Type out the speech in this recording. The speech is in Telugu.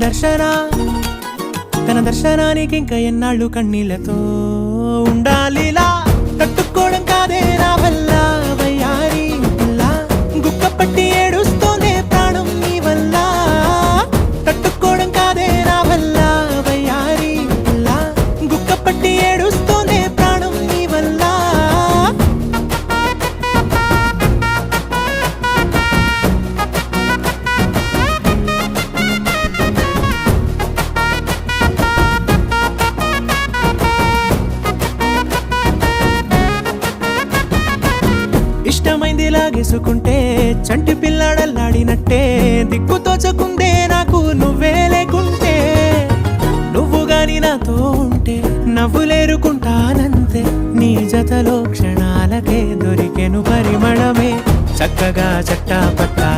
దర్శన తన దర్శనానికి ఇంకా ఎన్నాళ్ళు కన్నీళ్లతో ఉండాలిలా తట్టుకోవడం కాదే నా వల్ల వయ్యారి పిల్ల గుక్క పట్టి ఏడుస్తోందే ప్రాణం నీ వల్ల తట్టుకోవడం కాదే నా వల్ల వయ్యారి పిల్ల గుక్క పట్టి ఏడుస్తోందే ప్రాణం నీ వల్ల ఇష్టమైంది లాగేసుకుంటే చంటి పిల్లాడల్లాడినట్టే దిక్కు తోచకుందే నాకు నువ్వే లేకుంటే నువ్వు గాని నాతో ఉంటే నవ్వులేరుకుంటానంతే నీ జతలో క్షణాలకే దొరికెను పరిమళమే చక్కగా చట్టా పట్టా